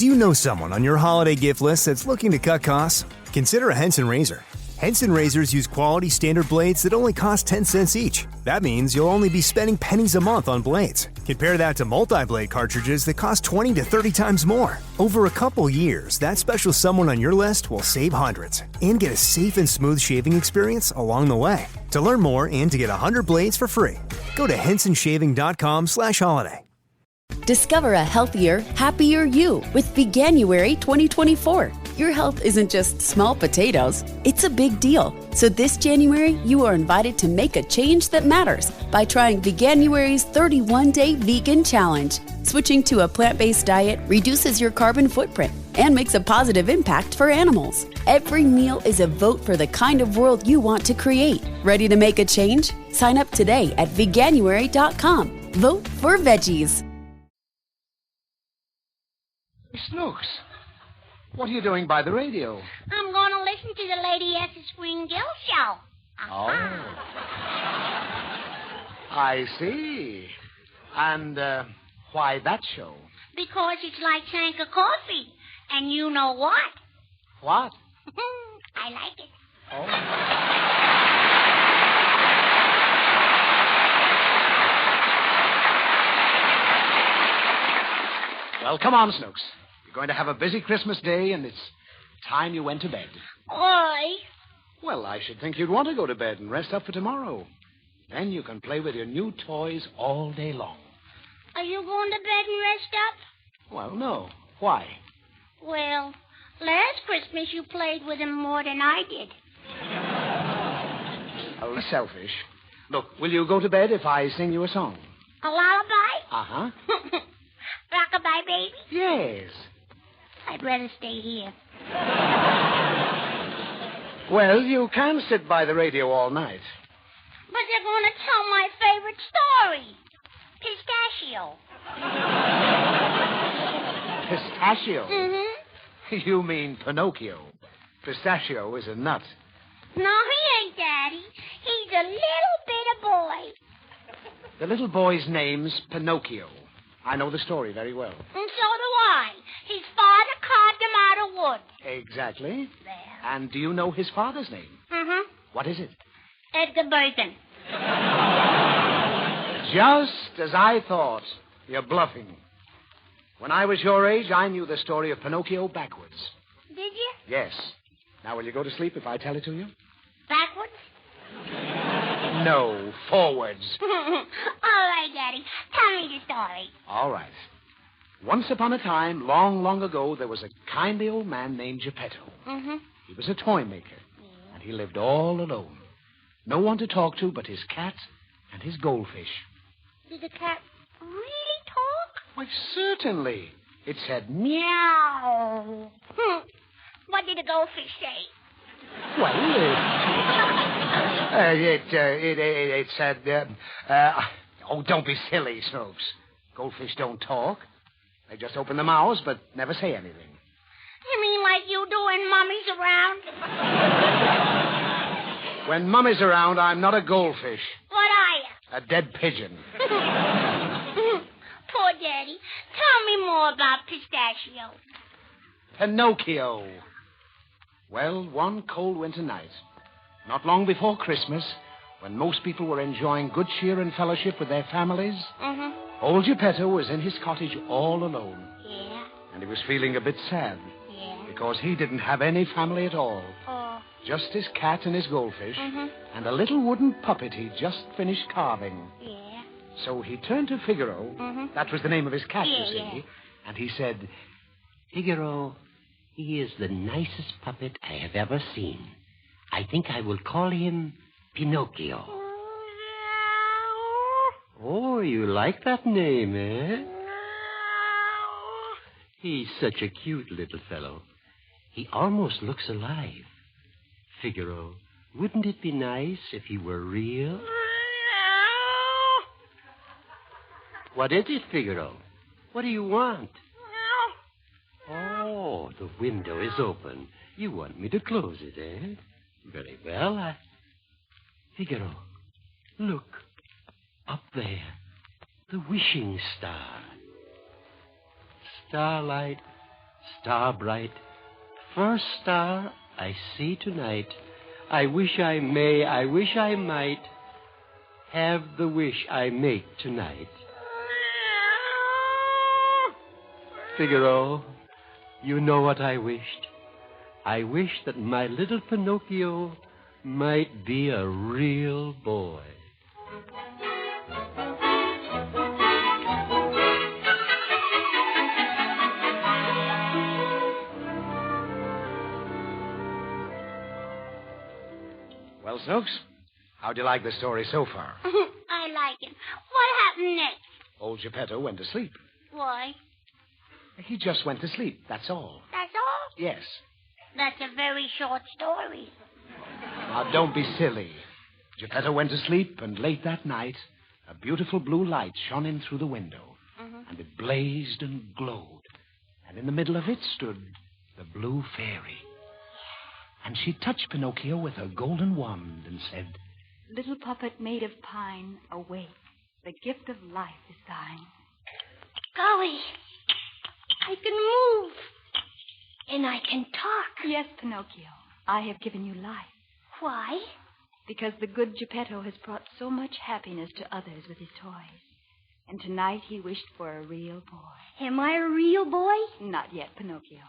Do you know someone on your holiday gift list that's looking to cut costs? Consider a Henson razor. Henson razors use quality standard blades that only cost 10 cents each. That means you'll only be spending pennies a month on blades. Compare that to multi-blade cartridges that cost 20 to 30 times more. Over a couple years, that special someone on your list will save hundreds and get a safe and smooth shaving experience along the way. To learn more and to get 100 blades for free, go to hensonshaving.com/holiday. Discover a healthier, happier you with Veganuary 2024. Your health isn't just small potatoes, it's a big deal. So this January, you are invited to make a change that matters by trying Veganuary's 31-day vegan challenge. Switching to a plant-based diet reduces your carbon footprint and makes a positive impact for animals. Every meal is a vote for the kind of world you want to create. Ready to make a change? Sign up today at veganuary.com. Vote for veggies. Snooks, what are you doing by the radio? I'm going to listen to the Lady S. Swingill show. Oh. I see. And why that show? Because it's like Sanka coffee. And you know what? What? I like it. Oh. Well, come on, Snooks. You're going to have a busy Christmas day, and it's time you went to bed. Why? Well, I should think you'd want to go to bed and rest up for tomorrow. Then you can play with your new toys all day long. Are you going to bed and rest up? Well, no. Why? Well, last Christmas you played with him more than I did. Oh, selfish. Look, will you go to bed if I sing you a song? A lullaby? Uh-huh. Rockabye baby? Yes. I'd rather stay here. Well, you can sit by the radio all night. But they're going to tell my favorite story. Pistachio. Pistachio? Mm-hmm. You mean Pinocchio. Pistachio is a nut. No, he ain't, Daddy. He's a little bit of boy. The little boy's name's Pinocchio. I know the story very well. And so do I. His father carved him out of wood. Exactly. There. And do you know his father's name? Mm-hmm. What is it? Edgar Bergen. Just as I thought. You're bluffing. When I was your age, I knew the story of Pinocchio backwards. Did you? Yes. Now, will you go to sleep if I tell it to you? Backwards? No, forwards. All right, Daddy. Tell me the story. All right. Once upon a time, long, long ago, there was a kindly old man named Geppetto. Mm-hmm. He was a toy maker, and he lived all alone. No one to talk to but his cat and his goldfish. Did the cat really talk? Why, certainly. It said, Meow. What did the goldfish say? well, it said, oh, don't be silly, Snooks. Goldfish don't talk. They just open their mouths but never say anything. You mean like you do when Mummy's around? When Mummy's around, I'm not a goldfish. What are you? A dead pigeon. Poor Daddy. Tell me more about Pistachio. Pinocchio. Well, one cold winter night, not long before Christmas, when most people were enjoying good cheer and fellowship with their families, old Geppetto was in his cottage all alone. Yeah? And he was feeling a bit sad. Yeah. Because he didn't have any family at all. Oh. Just his cat and his goldfish, and a little wooden puppet he'd just finished carving. Yeah. So he turned to Figaro. That was the name of his cat, you see. Yeah. And he said, Figaro, he is the nicest puppet I have ever seen. I think I will call him Pinocchio. Oh, you like that name, eh? He's such a cute little fellow. He almost looks alive. Figaro, wouldn't it be nice if he were real? What is it, Figaro? What do you want? Oh, the window is open. You want me to close it, eh? Very well. Figaro, look. Up there. The wishing star. Starlight, Star bright, first star I see tonight. I wish I may, I wish I might have the wish I make tonight. Figaro, you know what I wished. I wished that my little Pinocchio might be a real boy. Well, Snooks, how'd you like the story so far? I like it. What happened next? Old Geppetto went to sleep. Why? He just went to sleep, that's all. That's all? Yes. That's a very short story. Now, don't be silly. Geppetto went to sleep, and late that night, a beautiful blue light shone in through the window. And it blazed and glowed. And in the middle of it stood the Blue Fairy. And she touched Pinocchio with her golden wand and said, Little puppet made of pine, awake. The gift of life is thine. Golly, I can move. And I can talk. Yes, Pinocchio, I have given you life. Why? Because the good Geppetto has brought so much happiness to others with his toys. And tonight he wished for a real boy. Am I a real boy? Not yet, Pinocchio.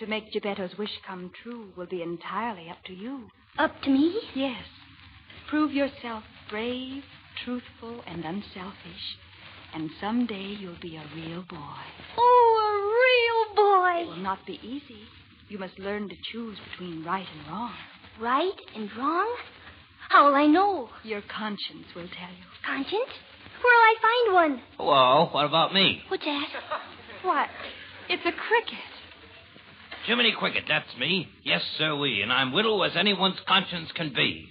To make Geppetto's wish come true will be entirely up to you. Up to me? Yes. Prove yourself brave, truthful, and unselfish. And someday you'll be a real boy. Oh, a real boy. It will not be easy. You must learn to choose between right and wrong. Right and wrong? How will I know? Your conscience will tell you. Conscience? Where'll I find one? Hello, what about me? What's that? What? It's a cricket. Jiminy Cricket, that's me. Yes, sirree, and I'm whittle as anyone's conscience can be.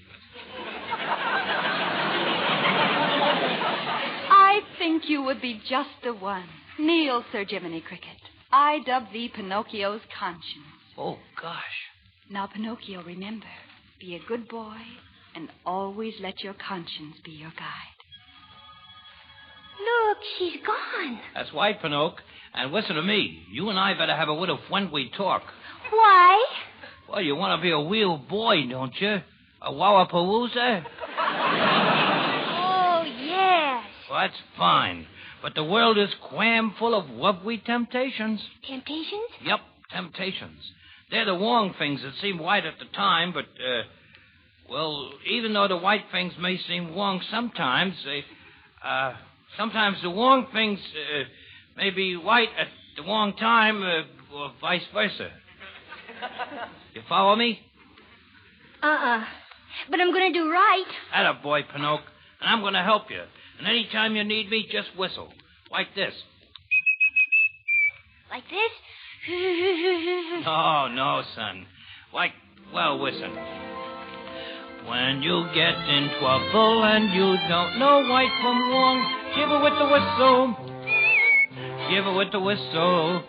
I think you would be just the one. Kneel, Sir Jiminy Cricket. I dub thee Pinocchio's conscience. Oh, gosh. Now, Pinocchio, remember, be a good boy and always let your conscience be your guide. Look, she's gone. That's right, Pinocchio. And listen to me. You and I better have a word of when we talk. Why? Well, you want to be a real boy, don't you? A wallapalooza? Oh, yes. Well, that's fine. But the world is crammed full of lovely temptations. Temptations? Yep, temptations. They're the wrong things that seem right at the time, but, well, even though the right things may seem wrong sometimes, sometimes the wrong things may be right at the wrong time, or vice versa. You follow me? But I'm going to do right. Attaboy, Pinocchio. And I'm going to help you. And any time you need me, just whistle. Like this. Like this? Oh, no, son. Well, listen. When you get in trouble and you don't know right from wrong, give it with the whistle. Give it with the whistle.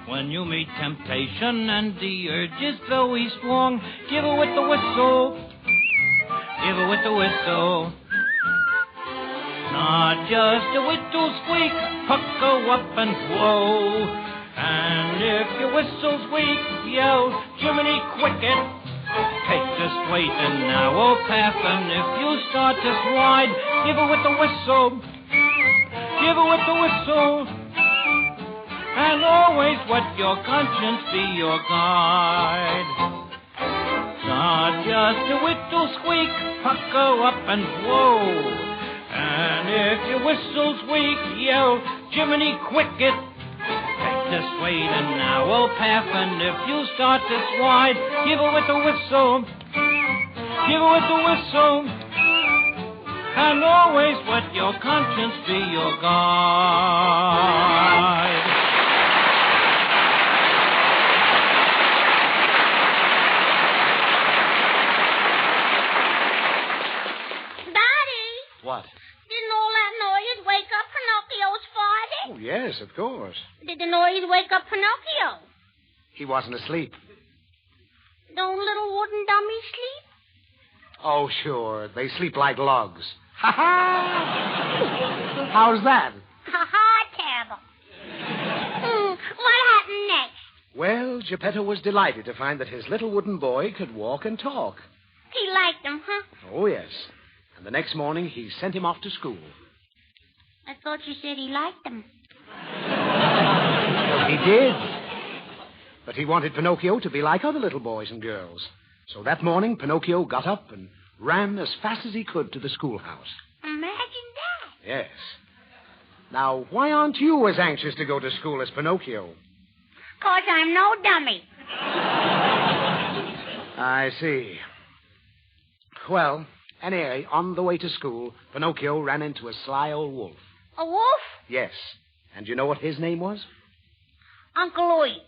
When you meet temptation and the urge is very strong, give it with the whistle. Give it with the whistle. Not just a little squeak, pucker up and blow. And if your whistle's weak, yell, Jiminy Cricket. Take the straight and narrow path, and if you start to slide, give it with the whistle. Give it with the whistle. And always let your conscience be your guide. Not just a little squeak, pucker up and blow. And if your whistle's weak, yell, Jiminy Cricket. Take the straight and narrow path, and if you start to slide, give it with the whistle. Give it with the whistle. And always let your conscience be your guide. What? Didn't all that noise wake up Pinocchio's father? Oh, yes, of course. Did the noise wake up Pinocchio? He wasn't asleep. Don't little wooden dummies sleep? Oh, sure. They sleep like logs. Ha ha! How's that? Ha ha, terrible. Well, Geppetto was delighted to find that his little wooden boy could walk and talk. He liked them, huh? Oh, yes. And the next morning, he sent him off to school. I thought you said he liked them. Well, he did. But he wanted Pinocchio to be like other little boys and girls. So that morning, Pinocchio got up and ran as fast as he could to the schoolhouse. Imagine that. Yes. Now, why aren't you as anxious to go to school as Pinocchio? 'Cause I'm no dummy. I see. Well, anyway, on the way to school, Pinocchio ran into a sly old wolf. A wolf? Yes. And you know what his name was? Uncle Louie.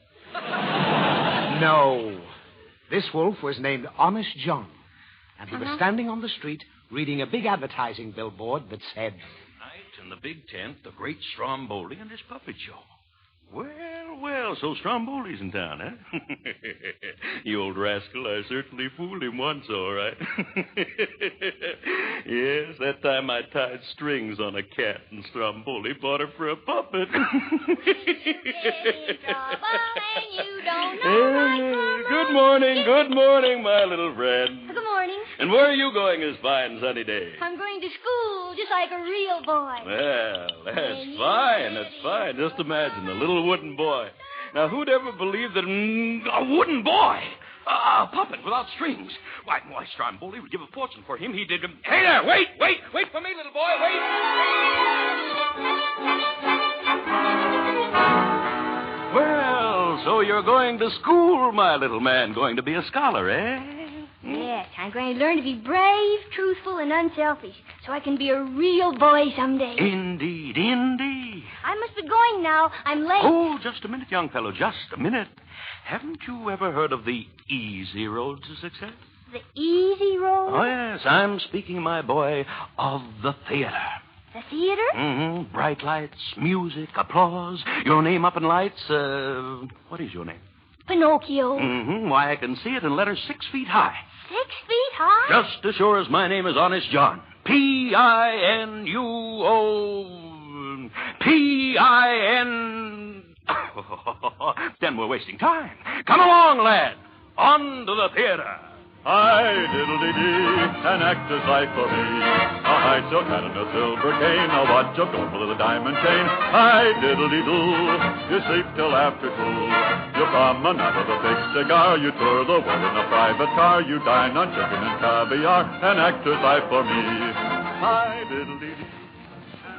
No. This wolf was named Honest John. And he was standing on the street reading a big advertising billboard that said... Tonight in the big tent, the great Stromboli and his puppet show. Well, so Stromboli's in town, huh? You old rascal, I certainly fooled him once, all right. Yes, that time I tied strings on a cat, and Stromboli bought her for a puppet. Good morning, my little friend. Good morning. And where are you going this fine sunny day? I'm going to school just like a real boy. Well, that's fine. Just imagine, a little wooden boy. Now, who'd ever believe that a wooden boy, a puppet without strings? Why, Stromboli would give a fortune for him. He did... Hey there, wait for me, little boy, wait. Well, so you're going to school, my little man, going to be a scholar, eh? Yes, I'm going to learn to be brave, truthful, and unselfish, so I can be a real boy someday. Indeed. I must be going now. I'm late. Oh, just a minute, young fellow, just a minute. Haven't you ever heard of the easy road to success? The easy road? Oh, yes, I'm speaking, my boy, of the theater. The theater? Mm-hmm. Bright lights, music, applause, your name up in lights. What is your name? Pinocchio. Mm-hmm. Why, I can see it in letters 6 feet high. 6 feet high? Just as sure as my name is Honest John. P-I-N-U-O... P-I-N... Then we're wasting time. Come along, lad. On to the theater. I diddle-dee-dee, an actor's life for me. A high silk hat and a silver cane, a watch of gold with a diamond chain. I diddle-dee-doo, you sleep till after 2. You promenade with a big cigar, you tour the world in a private car, you dine on chicken and caviar, an actor's life for me. I diddle-dee-dee.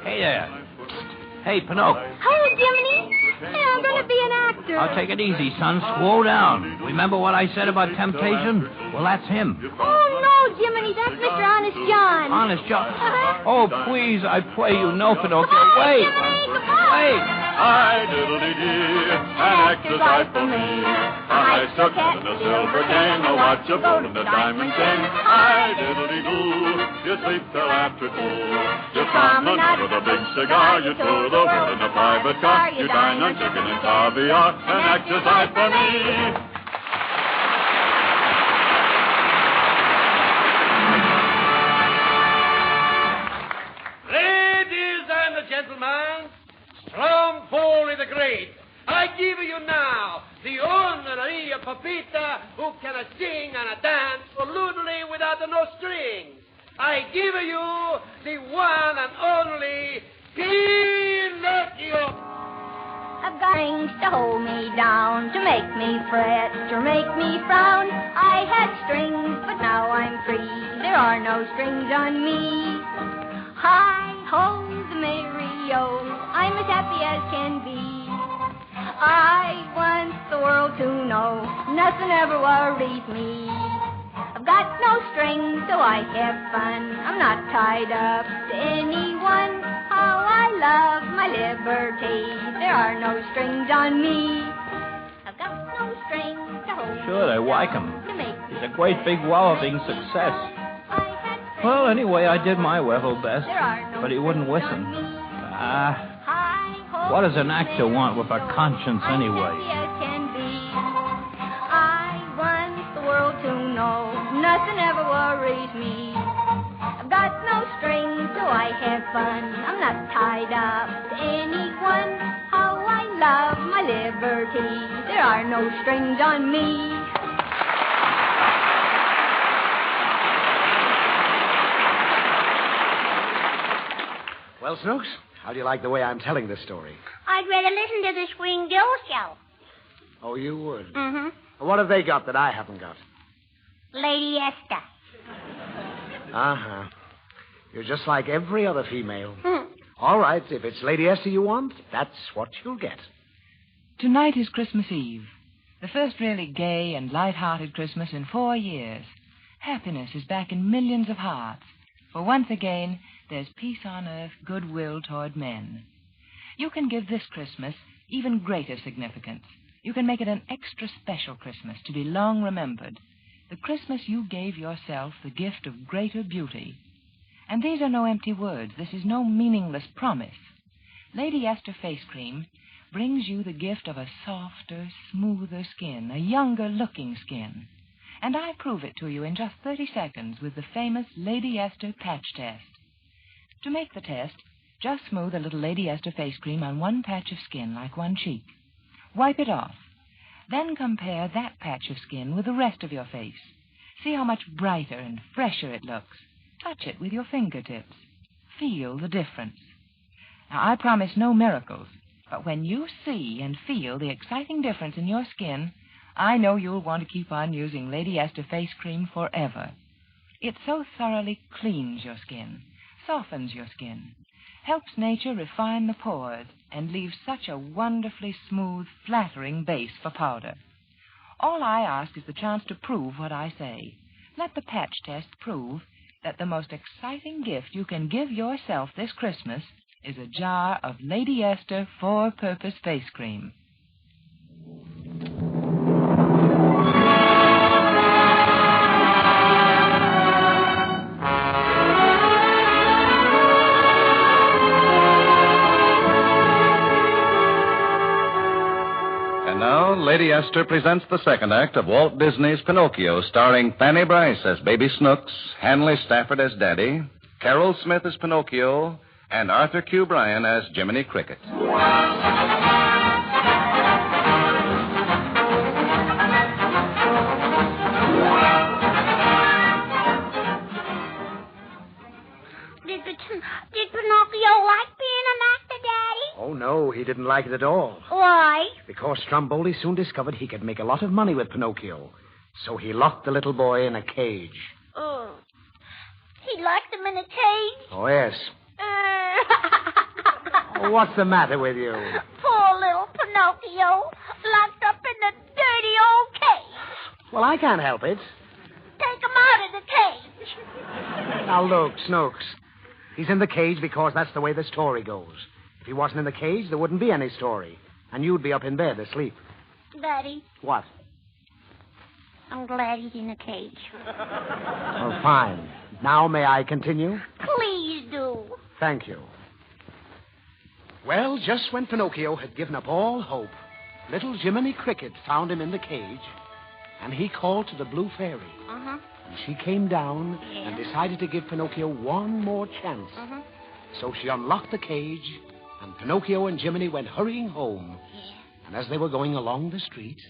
Hey there. Hey, Pinocchio. Hi, Jiminy. Hey, I'm going to be an actor. I'll take it easy, son. Slow down. Remember what I said about temptation? Well, that's him. Oh, no, Jiminy. That's Mr. Honest John. Honest John? Oh, please, I pray you, no, Pinocchio. Wait. Wait. I diddle-dee-dee, an actor's life for me. A high silk hat and a silver cane, a watch of gold and a diamond chain. I diddle-dee-doo, you sleep till after 2. You promenade with a big cigar, you tour the world in a private car, you dine on chicken and caviar, an actor's life for me. Ladies and gentlemen, Stromboli the Great, I give you now the honorary Pepita who can sing and dance absolutely without no strings. I give you the one and only Pinocchio. I've got strings to hold me down, to make me fret, to make me frown. I had strings, but now I'm free. There are no strings on me. Hi-ho, the merry-o, I'm as happy as can be. I want the world to know nothing ever worries me. I've got no strings, so I have fun. I'm not tied up to anyone. How I love my liberty. There are no strings on me. I've got no strings to hold me. Sure, I like him. To make me He's a great big walloping success. Well, anyway, I did my level best, but he wouldn't listen. What does an actor want with a conscience anyway? I want the world to know nothing ever worries me. I've got no strings, so I have fun. I'm not tied up to anyone. How I love, my liberty. There are no strings on me. Well, Snooks, how do you like the way I'm telling this story? I'd rather listen to the Swing Joe show. Oh, you would? Mm-hmm. What have they got that I haven't got? Lady Esther. Uh-huh. You're just like every other female. Hmm. All right, if it's Lady Esther you want, that's what you'll get. Tonight is Christmas Eve, the first really gay and light-hearted Christmas in 4 years. Happiness is back in millions of hearts, for once again, there's peace on earth, goodwill toward men. You can give this Christmas even greater significance. You can make it an extra special Christmas to be long remembered. The Christmas you gave yourself the gift of greater beauty. And these are no empty words. This is no meaningless promise. Lady Esther Face Cream brings you the gift of a softer, smoother skin, a younger-looking skin. And I prove it to you in just 30 seconds with the famous Lady Esther Patch Test. To make the test, just smooth a little Lady Esther Face Cream on one patch of skin, like one cheek. Wipe it off. Then compare that patch of skin with the rest of your face. See how much brighter and fresher it looks. Touch it with your fingertips. Feel the difference. Now, I promise no miracles, but when you see and feel the exciting difference in your skin, I know you'll want to keep on using Lady Esther Face Cream forever. It so thoroughly cleans your skin, softens your skin, helps nature refine the pores, and leaves such a wonderfully smooth, flattering base for powder. All I ask is the chance to prove what I say. Let the patch test prove that the most exciting gift you can give yourself this Christmas is a jar of Lady Esther Four-Purpose Face Cream. Now, Lady Esther presents the second act of Walt Disney's Pinocchio, starring Fanny Bryce as Baby Snooks, Hanley Stafford as Daddy, Carol Smith as Pinocchio, and Arthur Q. Bryan as Jiminy Cricket. Did Pinocchio like being an actor, Daddy? Oh, no, he didn't like it at all. Why? Because Stromboli soon discovered he could make a lot of money with Pinocchio. So he locked the little boy in a cage. Oh. He locked him in a cage? Oh, yes. Oh, what's the matter with you? Poor little Pinocchio, locked up in the dirty old cage. Well, I can't help it. Take him out of the cage. Now, look, Snooks. He's in the cage because that's the way the story goes. If he wasn't in the cage, there wouldn't be any story. And you'd be up in bed asleep. Daddy, What? I'm glad he's in a cage. Oh, fine. Now may I continue? Please do. Thank you. Well, just when Pinocchio had given up all hope, little Jiminy Cricket found him in the cage, and he called to the Blue Fairy. Uh-huh. And she came down Yeah. and decided to give Pinocchio one more chance. Uh-huh. So she unlocked the cage, and Pinocchio and Jiminy went hurrying home. Yeah. And as they were going along the street...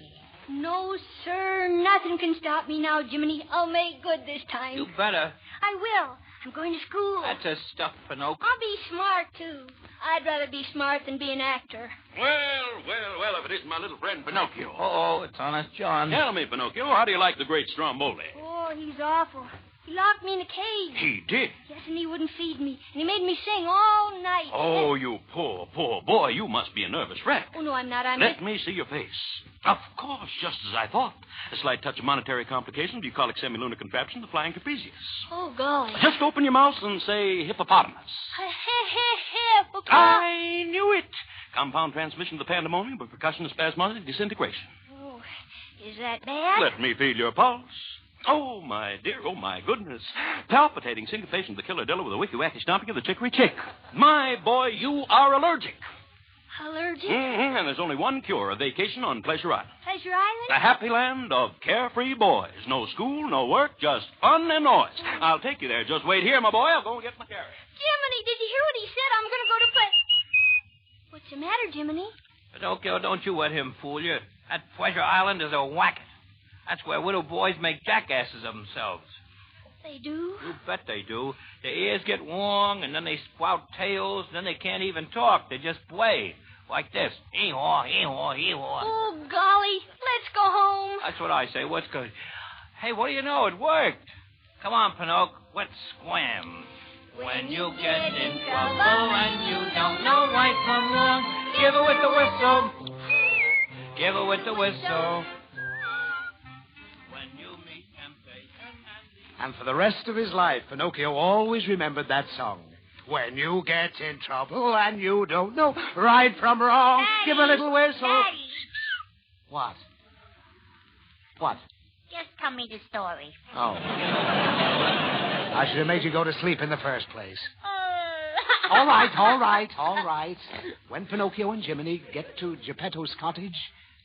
No, sir. Nothing can stop me now, Jiminy. I'll make good this time. You better. I will. I'm going to school. That's a stuff, Pinocchio. I'll be smart, too. I'd rather be smart than be an actor. Well, if it isn't my little friend Pinocchio. Oh, it's Honest John. Tell me, Pinocchio, how do you like the great Stromboli? Oh, he's awful. He locked me in a cage. He did? Yes, and he wouldn't feed me. And he made me sing all night. Oh, you poor boy. You must be a nervous wreck. Oh, no, I'm not. Let me see your face. Of course, just as I thought. A slight touch of monetary complication, bucolic semilunar contraption, the flying trapezius. Oh, golly. Just open your mouth and say hippopotamus. I knew it. Compound transmission of the pandemonium by percussion of spasmodic disintegration. Oh, is that bad? Let me feel your pulse. Oh, my dear, oh, my goodness. Palpitating syncopation of the killer dilla with a wicky-wacky stomping of the chicory chick. My boy, you are allergic. Allergic? Mm-hmm, and there's only one cure, a vacation on Pleasure Island. Pleasure Island? The happy land of carefree boys. No school, no work, just fun and noise. I'll take you there. Just wait here, my boy. I'll go and get my carriage. Jiminy, did you hear what he said? I'm going to go to play. What's the matter, Jiminy? Pinocchio, don't you let him fool you. That Pleasure Island is a whacket. That's where little boys make jackasses of themselves. They do? You bet they do. Their ears get long, and then they sprout tails, and then they can't even talk. They just play. Like this. Hee-haw, hee-haw, hee-haw. Oh, golly. Let's go home. That's what I say. What's good? Hey, what do you know? It worked. Come on, Pinocchio. Let's squam. When you get in trouble and you don't know right from wrong, give it with the whistle. Give it with the whistle. When you meet temptation And for the rest of his life, Pinocchio always remembered that song. When you get in trouble and you don't know right from wrong, Daddy, give a little whistle. Daddy, What? What? just tell me the story. Oh. I should have made you go to sleep in the first place. All right. When Pinocchio and Jiminy get to Geppetto's cottage,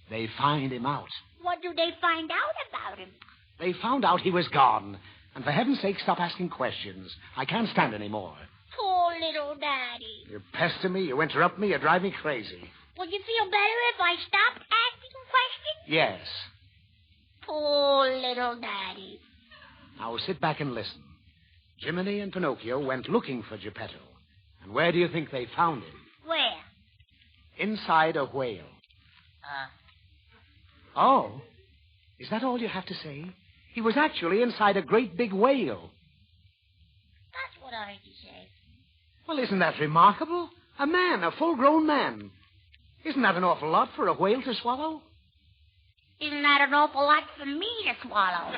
they find him out. What do they find out about him? They found out he was gone. And for heaven's sake, stop asking questions. I can't stand any more. Poor little Daddy. You pester me, you interrupt me, you drive me crazy. Would you feel better if I stopped asking questions? Yes. Poor little Daddy. Now sit back and listen. Jiminy and Pinocchio went looking for Geppetto. And where do you think they found him? Where? Inside a whale. Oh? Is that all you have to say? He was actually inside a great big whale. That's what I heard you say. Well, isn't that remarkable? A man, a full-grown man. Isn't that an awful lot for a whale to swallow? Isn't that an awful lot for me to swallow?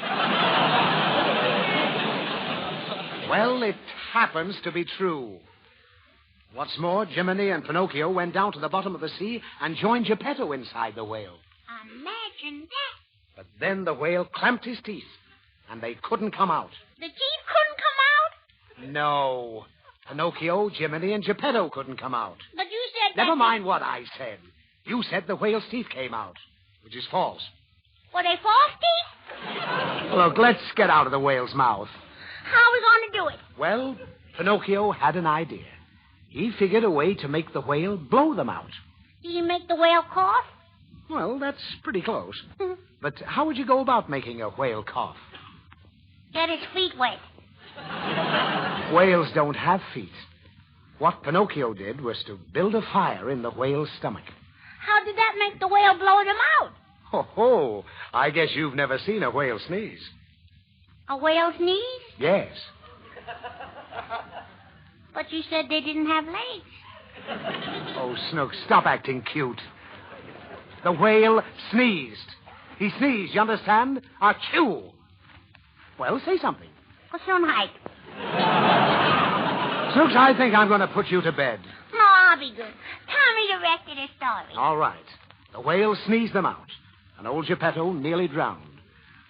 Well, it happens to be true. What's more, Jiminy and Pinocchio went down to the bottom of the sea and joined Geppetto inside the whale. Imagine that. But then the whale clamped his teeth, and they couldn't come out. The teeth couldn't come out? No. Pinocchio, Jiminy, and Geppetto couldn't come out. But you said that... Never mind what I said. You said the whale's teeth came out, which is false. Were they false teeth? Look, let's get out of the whale's mouth. How are we going to do it? Well, Pinocchio had an idea. He figured a way to make the whale blow them out. Did you make the whale cough? Well, that's pretty close. But how would you go about making a whale cough? Get his feet wet. Whales don't have feet. What Pinocchio did was to build a fire in the whale's stomach. How did that make the whale blow them out? Ho, I guess you've never seen a whale sneeze. A whale sneeze? Yes. But you said they didn't have legs. Oh, Snook, stop acting cute. The whale sneezed. He sneezed, you understand? Achoo! Well, say something. What's on height? Snooks, I think I'm going to put you to bed. No, I'll be good. Tell me the rest of the story. All right. The whale sneezed them out, and old Geppetto nearly drowned.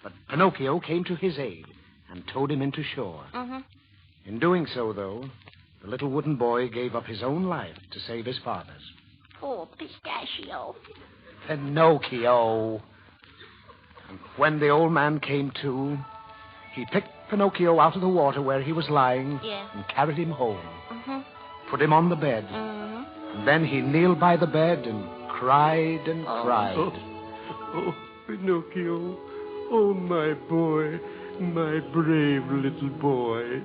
But Pinocchio came to his aid and towed him into shore. In doing so, though, the little wooden boy gave up his own life to save his father's. Poor Pistachio. Pinocchio. And when the old man came to, he picked Pinocchio out of the water where he was lying and carried him home. Put him on the bed. And then he kneeled by the bed and cried and cried. Oh, Pinocchio. Oh, my boy. My brave little boy.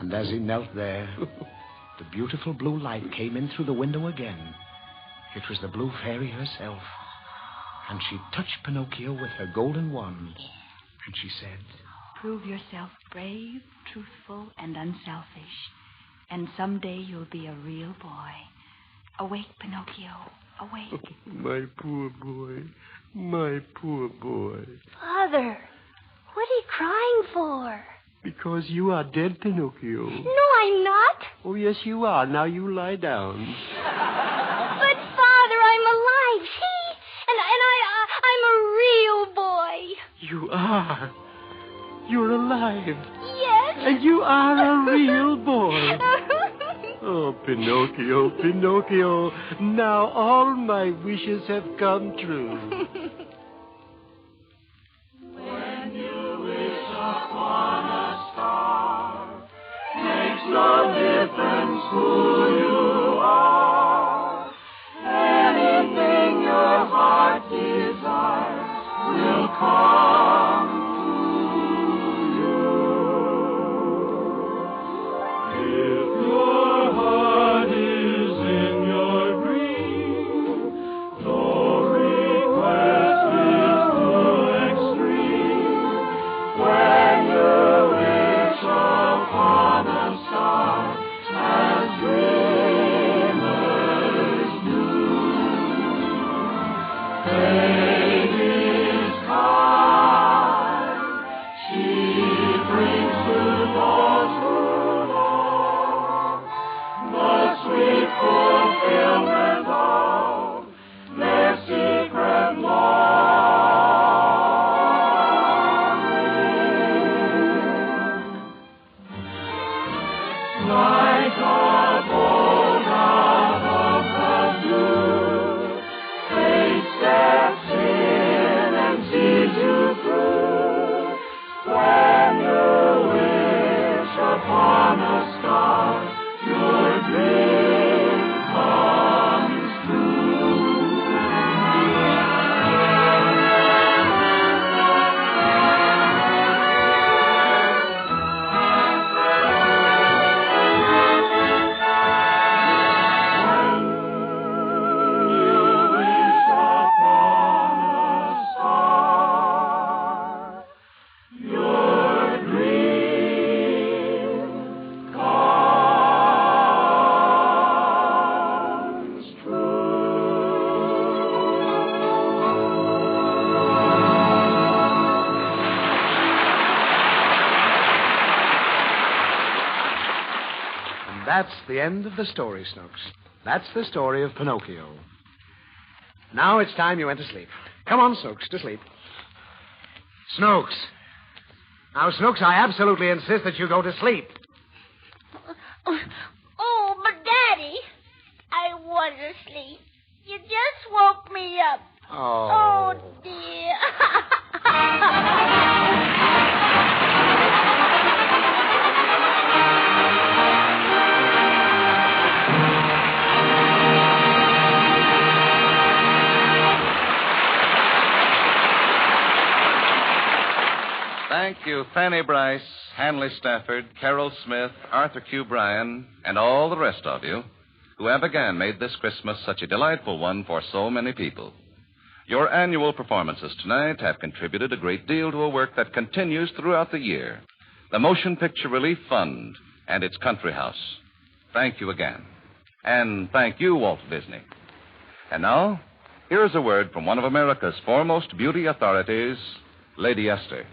And as he knelt there, the beautiful blue light came in through the window again. It was the Blue Fairy herself. And she touched Pinocchio with her golden wand. And she said, "Prove yourself brave, truthful, and unselfish. And someday you'll be a real boy. Awake, Pinocchio. Awake." My poor boy. My poor boy. Father, what are you crying for? Because you are dead, Pinocchio. No, I'm not. Oh, yes, you are. Now you lie down. But, Father, I'm alive. See? And I'm a real boy. You are. You're alive. Yes. And you are a real boy. Oh, Pinocchio, Pinocchio. Now all my wishes have come true. When you wish upon a star, makes no difference who you are. Baby's kind. She brings to those who love the sweet fulfillment of their secret longing. Like a bolt out of the blue, fate steps in and sees you through. When you wish upon a star, your dream comes That's the end of the story, Snooks. That's the story of Pinocchio. Now it's time you went to sleep. Come on, Snooks, to sleep. Snooks. Now, Snooks, I absolutely insist that you go to sleep. Oh, but Daddy, I was asleep. You just woke me up. Oh. Oh, dear. Thank you, Fanny Bryce, Hanley Stafford, Carol Smith, Arthur Q. Bryan, and all the rest of you who have again made this Christmas such a delightful one for so many people. Your annual performances tonight have contributed a great deal to a work that continues throughout the year, the Motion Picture Relief Fund and its Country House. Thank you again. And thank you, Walt Disney. And now, here's a word from one of America's foremost beauty authorities, Lady Esther.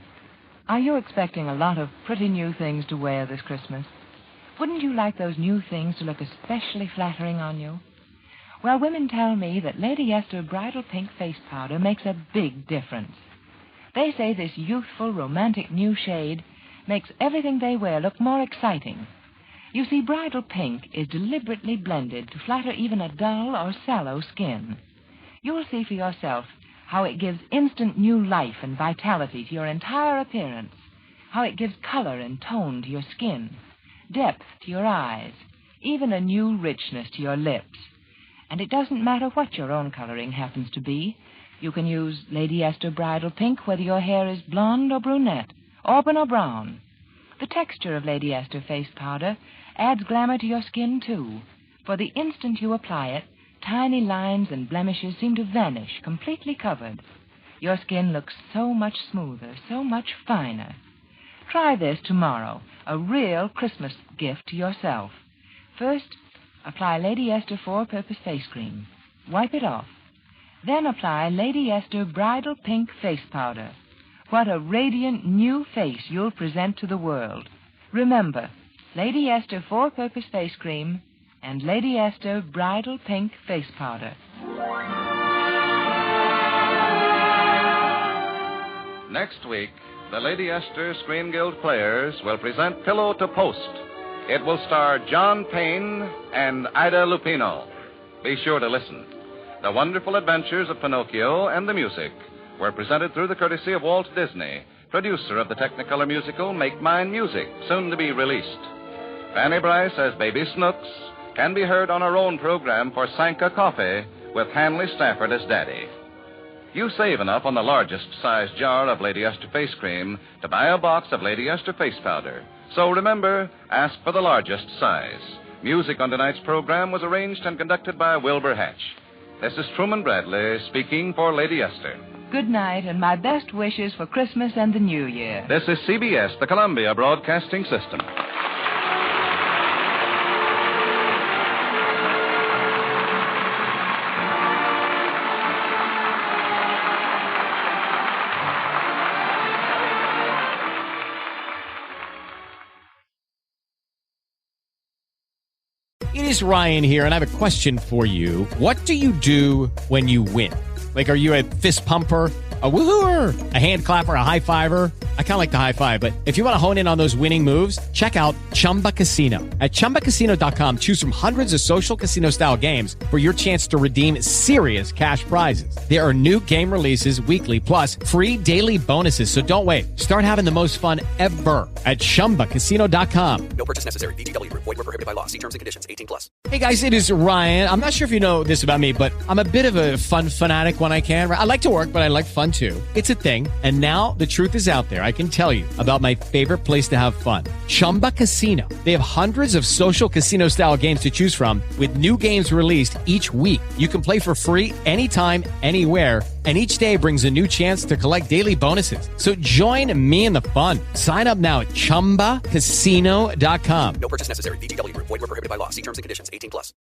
Are you expecting a lot of pretty new things to wear this Christmas? Wouldn't you like those new things to look especially flattering on you? Well, women tell me that Lady Esther Bridal Pink Face Powder makes a big difference. They say this youthful, romantic new shade makes everything they wear look more exciting. You see, Bridal Pink is deliberately blended to flatter even a dull or sallow skin. You'll see for yourself how it gives instant new life and vitality to your entire appearance, how it gives color and tone to your skin, depth to your eyes, even a new richness to your lips. And it doesn't matter what your own coloring happens to be. You can use Lady Esther Bridal Pink whether your hair is blonde or brunette, auburn or brown. The texture of Lady Esther face powder adds glamour to your skin, too, for the instant you apply it, tiny lines and blemishes seem to vanish, completely covered. Your skin looks so much smoother, so much finer. Try this tomorrow, a real Christmas gift to yourself. First, apply Lady Esther Four-Purpose Face Cream. Wipe it off. Then apply Lady Esther Bridal Pink Face Powder. What a radiant new face you'll present to the world. Remember, Lady Esther Four-Purpose Face Cream and Lady Esther Bridal Pink Face Powder. Next week, the Lady Esther Screen Guild Players will present Pillow to Post. It will star John Payne and Ida Lupino. Be sure to listen. The Wonderful Adventures of Pinocchio and the Music were presented through the courtesy of Walt Disney, producer of the Technicolor musical Make Mine Music, soon to be released. Fanny Bryce as Baby Snooks can be heard on our own program for Sanka Coffee with Hanley Stafford as Daddy. You save enough on the largest size jar of Lady Esther face cream to buy a box of Lady Esther face powder. So remember, ask for the largest size. Music on tonight's program was arranged and conducted by Wilbur Hatch. This is Truman Bradley speaking for Lady Esther. Good night, and my best wishes for Christmas and the New Year. This is CBS, the Columbia Broadcasting System. is Ryan here, and I have a question for you. What do you do when you win? Like, are you a fist pumper, a woohooer, a hand clapper, a high fiver? I kind of like the high five, but if you want to hone in on those winning moves, check out Chumba Casino. At ChumbaCasino.com, choose from hundreds of social casino-style games for your chance to redeem serious cash prizes. There are new game releases weekly, plus free daily bonuses. So don't wait. Start having the most fun ever at ChumbaCasino.com. No purchase necessary. VGW. Void were prohibited by law. See terms and conditions. 18+. Hey, guys, it is Ryan. I'm not sure if you know this about me, but I'm a bit of a fun fanatic when I can. I like to work, but I like fun, too. It's a thing. And now the truth is out there. I can tell you about my favorite place to have fun. Chumba Casino. They have hundreds of social casino-style games to choose from with new games released each week. You can play for free anytime, anywhere, and each day brings a new chance to collect daily bonuses. So join me in the fun. Sign up now at ChumbaCasino.com. No purchase necessary. VGW. Void were prohibited by law. See terms and conditions. 18+.